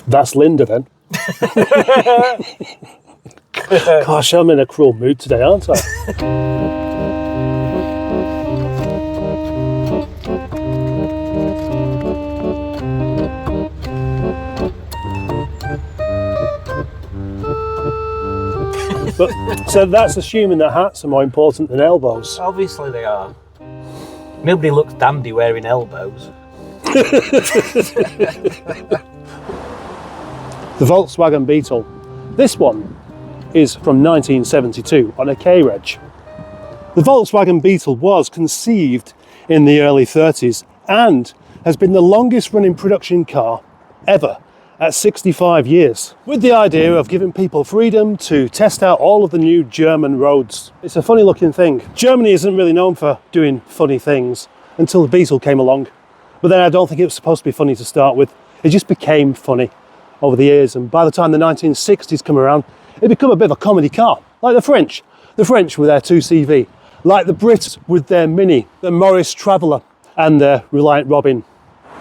That's Linda then. Gosh, I'm in a cruel mood today, aren't I? But, so that's assuming that hats are more important than elbows. Obviously they are. Nobody looks dandy wearing elbows. The Volkswagen Beetle. This one is from 1972 on a K-Reg. The Volkswagen Beetle was conceived in the early 30s and has been the longest running production car ever at 65 years, with the idea of giving people freedom to test out all of the new German roads. It's a funny looking thing. Germany isn't really known for doing funny things until the Beetle came along. But then I don't think it was supposed to be funny to start with. It just became funny over the years, and by the time the 1960s come around, it became a bit of a comedy car, like the French with their 2CV, like the Brits with their Mini, the Morris Traveller and their Reliant Robin.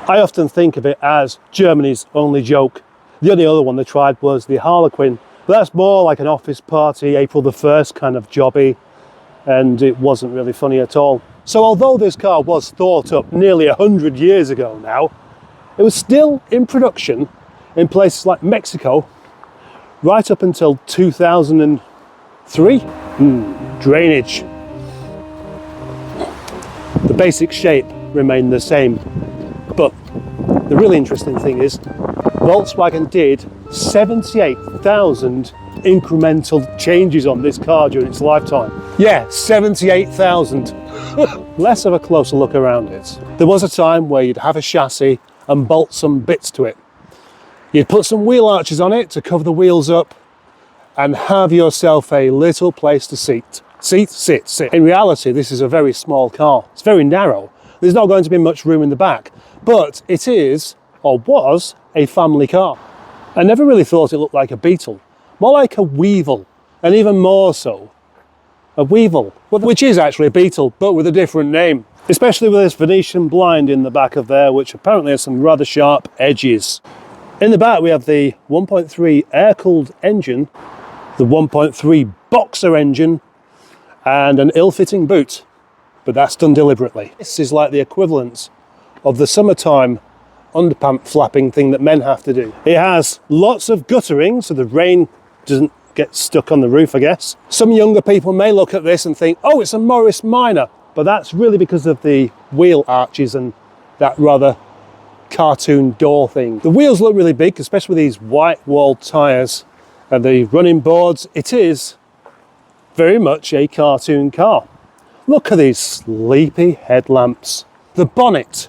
I often think of it as Germany's only joke. The only other one they tried was the Harlequin, but that's more like an office party, April the 1st kind of jobby, and it wasn't really funny at all. So although this car was thought up nearly 100 years ago now, it was still in production in places like Mexico right up until 2003. Drainage. The basic shape remained the same, but the really interesting thing is Volkswagen did 78,000 incremental changes on this car during its lifetime. Yeah, 78,000. Let's have a closer look around it. There was a time where you'd have a chassis and bolt some bits to it. You'd put some wheel arches on it to cover the wheels up and have yourself a little place to sit. In reality, this is a very small car. It's very narrow. There's not going to be much room in the back, but it is, or was, a family car. I never really thought it looked like a Beetle, more like a Weevil, and even more so, a Weevil, which is actually a Beetle, but with a different name, especially with this Venetian blind in the back of there, which apparently has some rather sharp edges. In the back, we have the 1.3 air-cooled engine, the 1.3 boxer engine, and an ill-fitting boot, but that's done deliberately. This is like the equivalent of the summertime underpant flapping thing that men have to do. It has lots of guttering, so the rain doesn't get stuck on the roof, I guess. Some younger people may look at this and think, oh, it's a Morris Minor, but that's really because of the wheel arches and that rather cartoon door thing. The wheels look really big, especially with these white walled tyres and the running boards. It is very much a cartoon car. Look at these sleepy headlamps. The bonnet.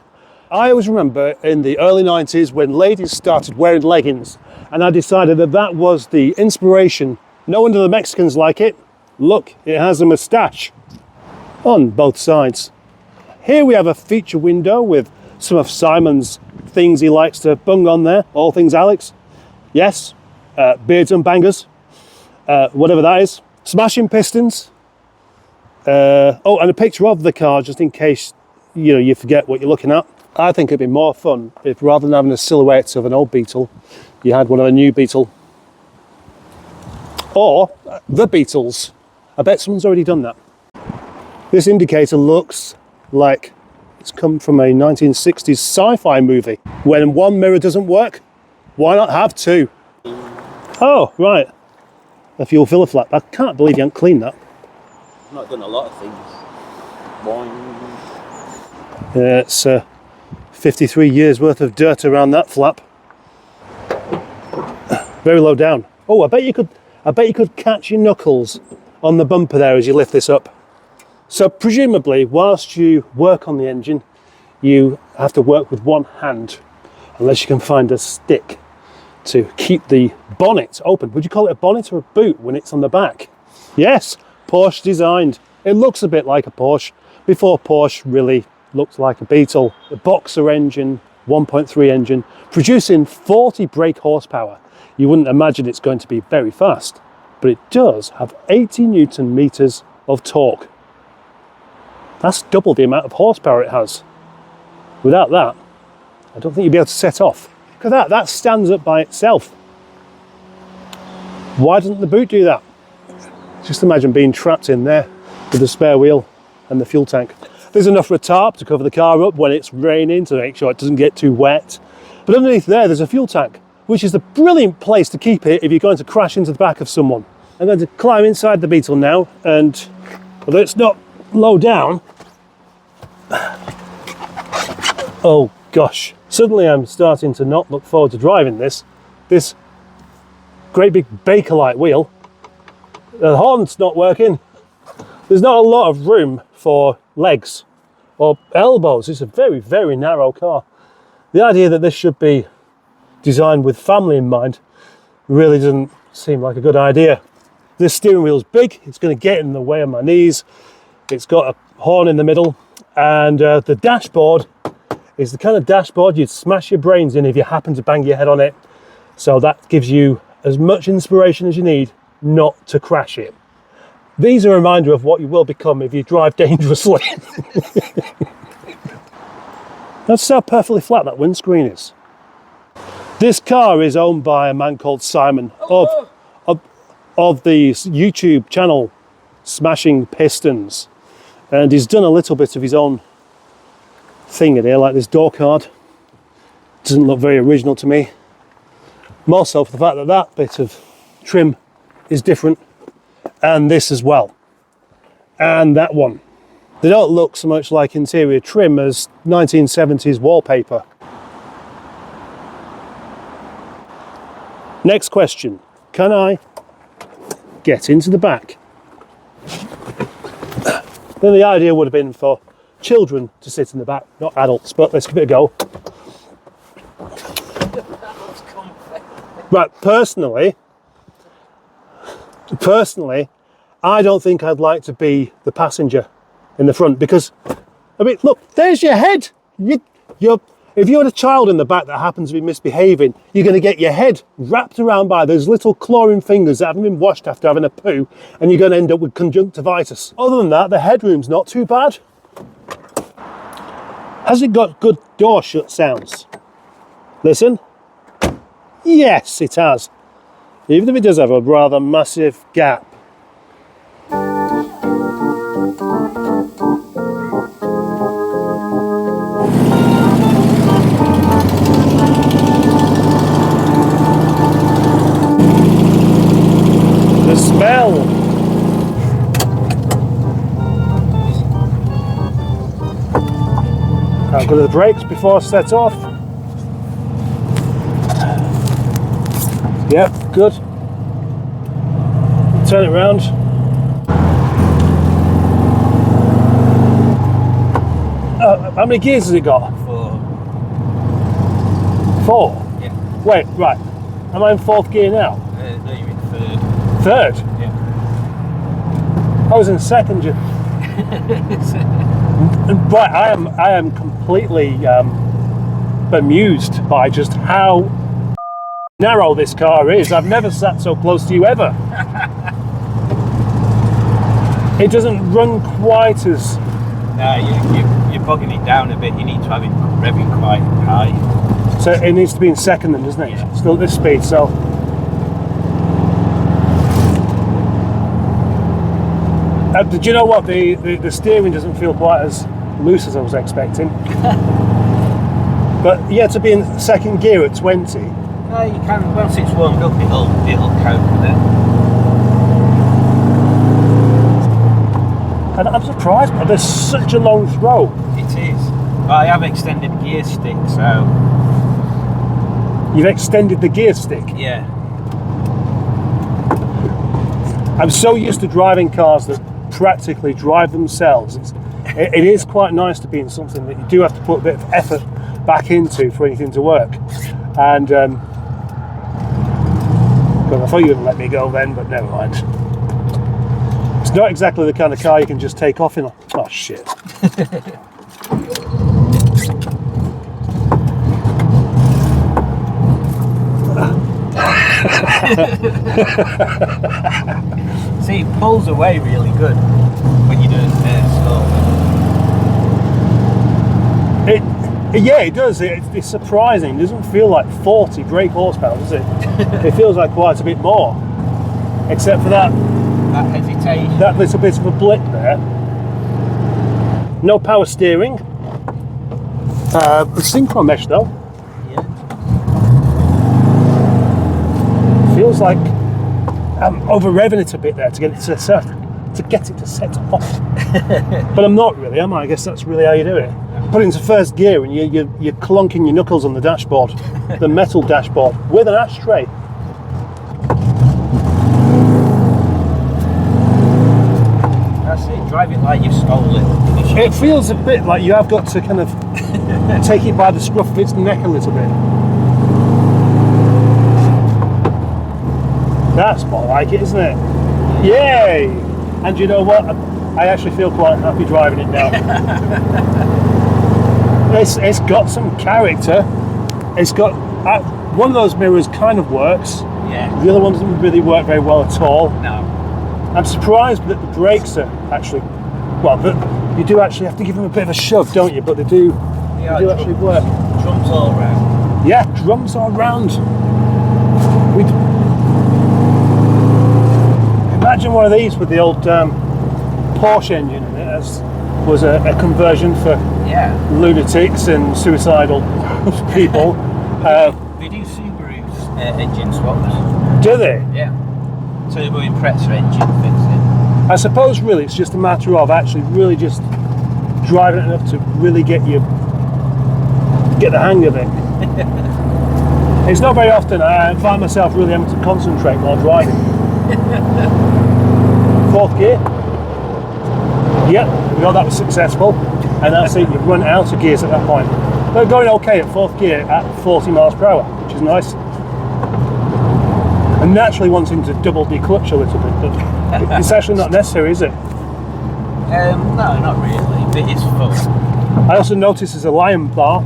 I always remember in the early 90s when ladies started wearing leggings, and I decided that that was the inspiration. No wonder the Mexicans like it. Look, it has a moustache on both sides. Here we have a feature window with some of Simon's things he likes to bung on there. All things Alex. Yes, beards and bangers, whatever that is. Smashing pistons. Oh, and a picture of the car, just in case you forget what you're looking at. I think it'd be more fun if, rather than having a silhouette of an old Beetle, you had one of a new Beetle. Or the Beetles. I bet someone's already done that. This indicator looks like it's come from a 1960s sci-fi movie. When one mirror doesn't work, why not have two? Oh, right. A fuel filler flap. I can't believe you haven't cleaned that. I've not done a lot of things. Boing. It's 53 years worth of dirt around that flap. Very low down. Oh, I bet you could catch your knuckles on the bumper there as you lift this up. So presumably, whilst you work on the engine, you have to work with one hand, unless you can find a stick to keep the bonnet open. Would you call it a bonnet or a boot when it's on the back? Yes, Porsche designed. It looks a bit like a Porsche before Porsche really looked like a Beetle. The boxer engine, 1.3 engine, producing 40 brake horsepower. You wouldn't imagine it's going to be very fast, but it does have 80 Newton meters of torque. That's double the amount of horsepower it has. Without that, I don't think you'd be able to set off. Look at that, that stands up by itself. Why doesn't the boot do that? Just imagine being trapped in there with the spare wheel and the fuel tank. There's enough for a tarp to cover the car up when it's raining to make sure it doesn't get too wet. But underneath there's a fuel tank, which is the brilliant place to keep it if you're going to crash into the back of someone. I'm going to climb inside the Beetle now, and although it's not low down, oh gosh, suddenly I'm starting to not look forward to driving this great big Bakelite wheel. The horn's not working. There's not a lot of room for legs or elbows. It's a very, very narrow car. The idea that this should be designed with family in mind really doesn't seem like a good idea. This steering wheel's big, it's going to get in the way of my knees. It's got a horn in the middle, and the dashboard is the kind of dashboard you'd smash your brains in if you happen to bang your head on it. So that gives you as much inspiration as you need not to crash it. These are a reminder of what you will become if you drive dangerously. That's how perfectly flat that windscreen is. This car is owned by a man called Simon of the YouTube channel Smashing Pistons, and he's done a little bit of his own thing in here, like this door card. Doesn't look very original to me. More so for the fact that that bit of trim is different, and this as well, and that one. They don't look so much like interior trim as 1970s wallpaper. Next question, can I get into the back? Then the idea would have been for children to sit in the back, not adults, but let's give it a go. Right, personally, I don't think I'd like to be the passenger in the front, because, I mean, look, there's your head. If you had a child in the back that happens to be misbehaving, you're going to get your head wrapped around by those little clawing fingers that haven't been washed after having a poo, and you're going to end up with conjunctivitis. Other than that, the headroom's not too bad. Has it got good door shut sounds? Listen. Yes, it has. Even if it does have a rather massive gap. The smell. How good are the brakes before I set off? Yep, good. Turn it round. How many gears has it got? 4. 4? Yeah. Wait, right. Am I in 4th gear now? No, you're in 3rd. 3rd? Yeah. I was in 2nd. Right, I am completely bemused by just how narrow this car is. I've never sat so close to you ever. It doesn't run quite as... No, you're bogging it down a bit. You need to have it revving quite high. So it needs to be in 2nd then, doesn't it? Yeah. Still at this speed, so... Did you know what? The steering doesn't feel quite as loose as I was expecting. But yeah, to be in 2nd gear at 20... No, you can, once it's warmed up, it'll cope with it. And I'm surprised, but there's such a long throw. It is. Well, I have extended the gear stick, so... You've extended the gear stick? Yeah. I'm so used to driving cars that practically drive themselves. It is quite nice to be in something that you do have to put a bit of effort back into for anything to work. And God, I thought you wouldn't let me go then, but never mind. It's not exactly the kind of car you can just take off in. Oh shit. See, it pulls away really good when you do it there slowly. Yeah, it does. It's surprising. It doesn't feel like 40 brake horsepower, does it? It feels like quite a bit more. Except for that hesitation. That little bit of a blip there. No power steering. Synchro mesh though. Yeah. Feels like I'm over revving it a bit there to get it to set off. But I'm not really, am I? I guess that's really how you do it. Put it into first gear and you're clunking your knuckles on the dashboard, the metal dashboard, with an ashtray. That's it, drive it like you stole it. It feels a bit like you have got to kind of take it by the scruff of its neck a little bit. That's more like it, isn't it? Yay! And you know what? I actually feel quite happy driving it now. It's got some character. It's got one of those mirrors kind of works. Yeah. The other one doesn't really work very well at all. No. I'm surprised that the brakes are actually, well, you do actually have to give them a bit of a shove, don't you? But they do actually work. Drums all around. Yeah, drums all around. Imagine one of these with the old Porsche engine in it, as was a conversion for lunatics and suicidal people. They do Subaru's engine swaps. Do they? Yeah. Turbo compressor engine fits it. I suppose really it's just a matter of actually really just driving it enough to really get the hang of it. It's not very often I find myself really having to concentrate while driving. Fourth gear. Yep, we know that was successful. And that's it, you've run out of gears at that point. They're going okay at fourth gear at 40 miles per hour, which is nice. And naturally wanting to double declutch a little bit, but it's actually not necessary, is it? No, not really, but it's fun. I also noticed there's a lion bar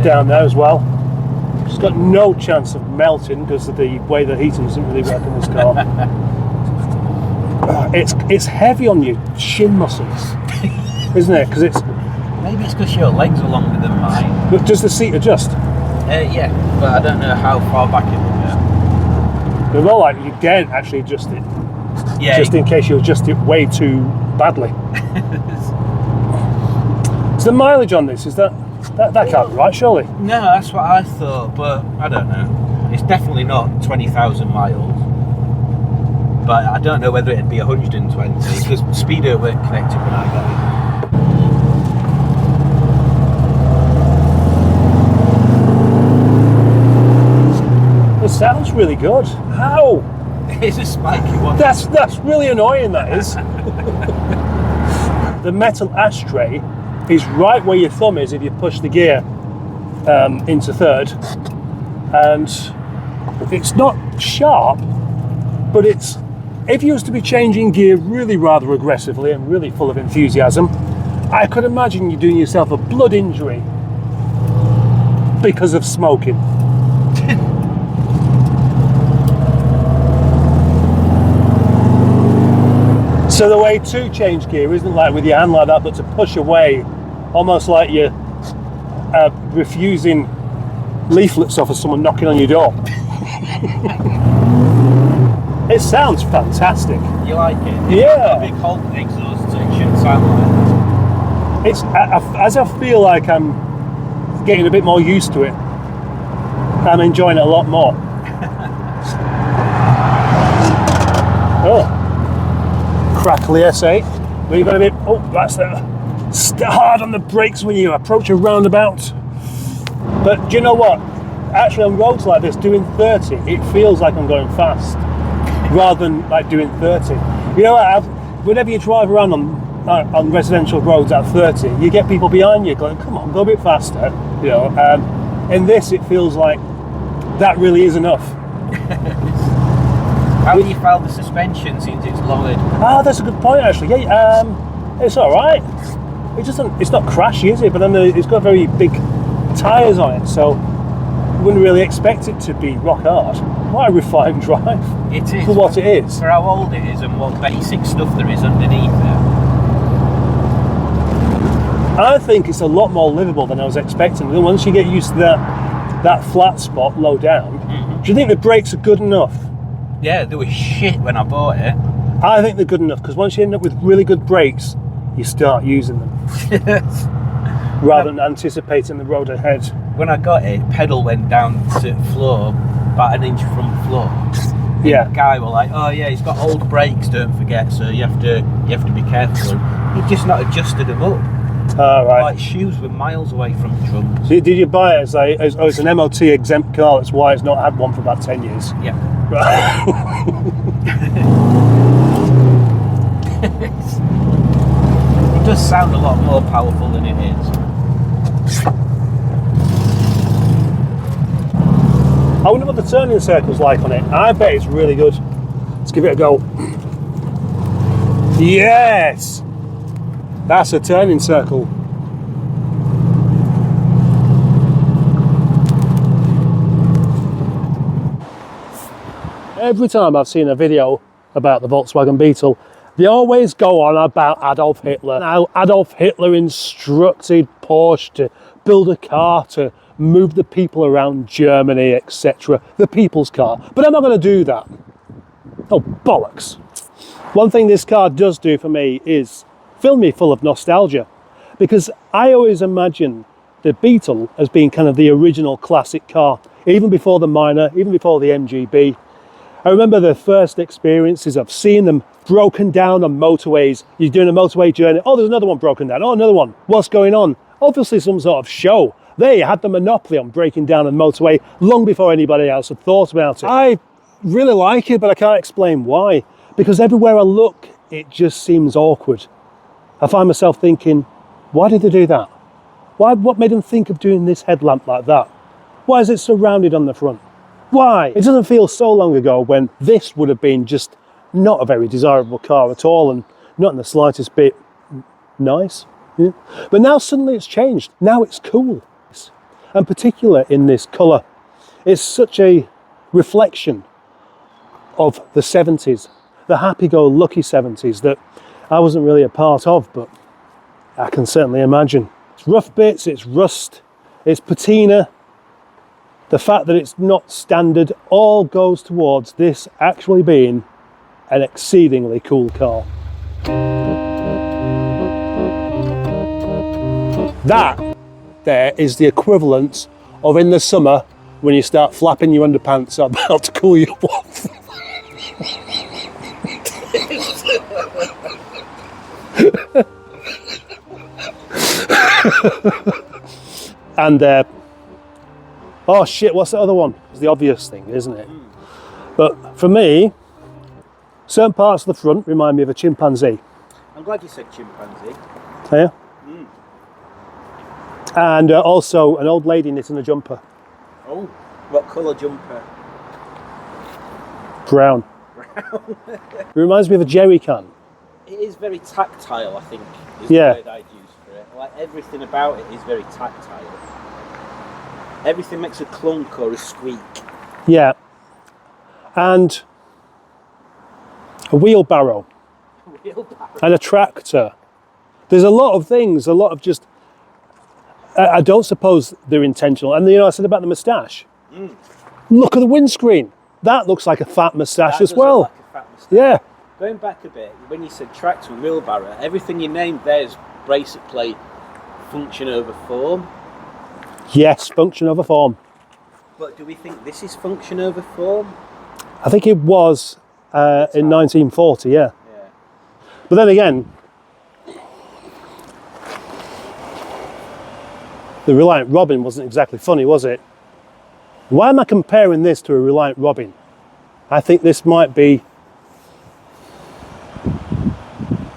down there as well. It's got no chance of melting because of the way the heating doesn't really work in this car. It's heavy on your shin muscles, isn't it? Because maybe it's because your legs are longer than mine. But does the seat adjust? Yeah, but I don't know how far back it will go. They're more like you daren't actually adjust it. Yeah. Just in case you adjust it way too badly. So the mileage on this, is that can't be right, surely? No, that's what I thought, but I don't know. It's definitely not 20,000 miles. But I don't know whether it'd be 120 because speedo weren't connected when I got it. It sounds really good. How? It's a spiky one. That's really annoying, that is. The metal ashtray is right where your thumb is if you push the gear into third. And it's not sharp, but if you was to be changing gear really rather aggressively and really full of enthusiasm, I could imagine you doing yourself a blood injury because of smoking. So the way to change gear isn't like with your hand like that, but to push away, almost like you're refusing leaflets off of someone knocking on your door. It sounds fantastic. You like it? Yeah. It's got a big Hulk exhaust, so it shouldn't sound like It's as I feel like I'm getting a bit more used to it, I'm enjoying it a lot more. Oh. Crackly S8. We've got a bit. Oh, that's hard on the brakes when you approach a roundabout. But do you know what? Actually, on roads like this, doing 30, it feels like I'm going fast, rather than like doing 30. You know, whenever you drive around on residential roads at 30, you get people behind you going, "Come on, go a bit faster." You know, in this, it feels like that really is enough. How do you feel the suspension since it's lowered? Ah, that's a good point actually. Yeah, it's all right. It's not crashy, is it? But then it's got very big tyres on it, so you wouldn't really expect it to be rock hard. Quite a refined drive. It is. For what it is. For how old it is and what basic stuff there is underneath it. I think it's a lot more livable than I was expecting. And once you get used to that flat spot low down, do you think the brakes are good enough? Yeah, they were shit when I bought it. I think they're good enough because once you end up with really good brakes, you start using them rather than anticipating the road ahead. When I got it, pedal went down to floor about an inch from the floor. Yeah. The guy were like, "Oh yeah, he's got old brakes, don't forget, so you have to be careful." And he'd just not adjusted them up. Right. Like shoes were miles away from the trunks. Did you buy it as it's an MOT exempt car? That's why it's not had one for about 10 years. Yeah. Right. It does sound a lot more powerful than it is. I wonder what the turning circle's like on it. I bet it's really good. Let's give it a go. Yes! That's a turning circle. Every time I've seen a video about the Volkswagen Beetle, they always go on about Adolf Hitler. Now, Adolf Hitler instructed Porsche to build a car to move the people around Germany, etc. The people's car. But I'm not going to do that. Oh, bollocks. One thing this car does do for me is fill me full of nostalgia, because I always imagine the Beetle as being kind of the original classic car, even before the Minor, even before the MGB. I remember the first experiences of seeing them broken down on motorways. You're doing a motorway journey, oh, there's another one broken down, oh, another one, what's going on? Obviously some sort of show. They had the monopoly on breaking down a motorway long before anybody else had thought about it. I really like it, but I can't explain why, because everywhere I look, it just seems awkward. I find myself thinking, why did they do that? What made them think of doing this headlamp like that? Why is it surrounded on the front? Why? It doesn't feel so long ago when this would have been just not a very desirable car at all, and not in the slightest bit nice. Yeah. But now suddenly it's changed. Now it's cool. And particular in this colour. It's such a reflection of the 70s, the happy-go-lucky 70s that I wasn't really a part of, but I can certainly imagine. It's rough bits, it's rust, it's patina. The fact that it's not standard all goes towards this actually being an exceedingly cool car. That there is the equivalent of in the summer when you start flapping your underpants about to cool you off. And oh shit, what's the other one? It's the obvious thing, isn't it? But for me, certain parts of the front remind me of a chimpanzee. I'm glad you said chimpanzee. Yeah. And also an old lady knitting a jumper. Oh, what colour jumper? Brown. Brown. It reminds me of a jerry can. It is very tactile, I think, is Yeah. the word I'd use for it. Like everything about it is very tactile. Everything makes a clunk or a squeak. Yeah. And a wheelbarrow. And a tractor. There's a lot of things, a lot of just, I don't suppose they're intentional. And you know, I said about the moustache. Look at the windscreen. That looks like a fat moustache as well. Like a fat moustache. Yeah. Going back a bit, when you said tractor and wheelbarrow, everything you named there is basically function over form. Yes, function over form. But do we think this is function over form? I think it was in 1940, yeah. But then again, the Reliant Robin wasn't exactly funny, was it? Why am I comparing this to a Reliant Robin? I think this might be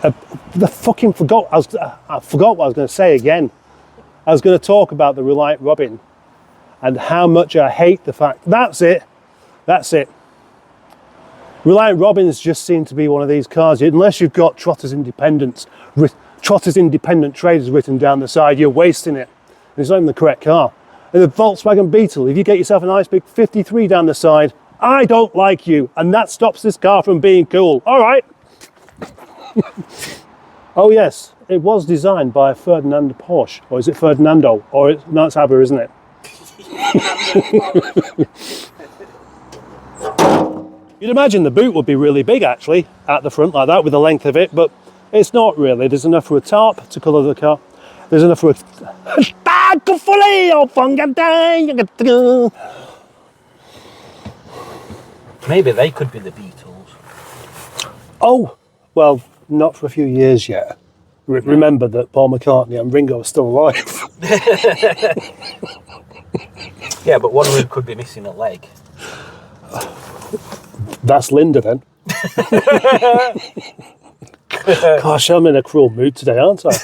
I forgot what I was going to say again. I was going to talk about the Reliant Robin and how much I hate the fact. That's it. Reliant Robins just seem to be one of these cars. Unless you've got Trotters Independent Traders written down the side, you're wasting it. It's not even the correct car. And the Volkswagen Beetle, if you get yourself a nice big 53 down the side, I don't like you, and that stops this car from being cool. All right. Oh yes, it was designed by Ferdinand Porsche, or is it Ferdinando? Or no, it's Aber, isn't it? You'd imagine the boot would be really big actually at the front like that with the length of it, but it's not really. There's enough for a tarp to colour the car. There's enough for a... Maybe they could be the Beatles. Oh, well, not for a few years yet. Remember that Paul McCartney and Ringo are still alive. Yeah, but one of them could be missing a leg. That's Linda then. Gosh, I'm in a cruel mood today, aren't I?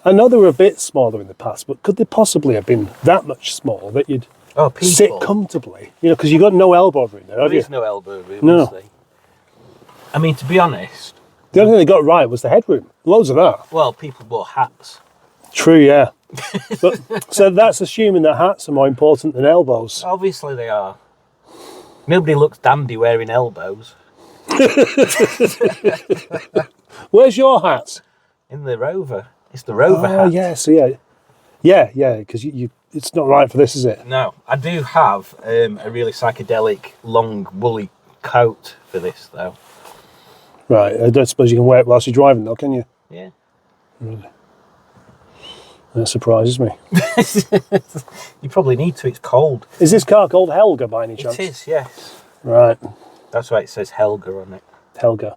I know they were a bit smaller in the past, but could they possibly have been that much small that you'd sit comfortably? You know, because you've got no elbow room there, have you? There is no elbow room, No. honestly. I mean, to be honest... The only thing they got right was the headroom. Loads of that. Well, people wore hats. True, yeah. But, so that's assuming that hats are more important than elbows. Obviously they are. Nobody looks dandy wearing elbows. Where's your hat? In the Rover. It's the Rover hat. Oh, yeah, so yeah, because you it's not right for this, is it? No, I do have a really psychedelic, long, woolly coat for this, though. Right, I don't suppose you can wear it whilst you're driving, though, can you? Yeah. Really? That surprises me. You probably need to, it's cold. Is this car called Helga by any chance? It is, yes. Right. That's why it says Helga on it. Helga.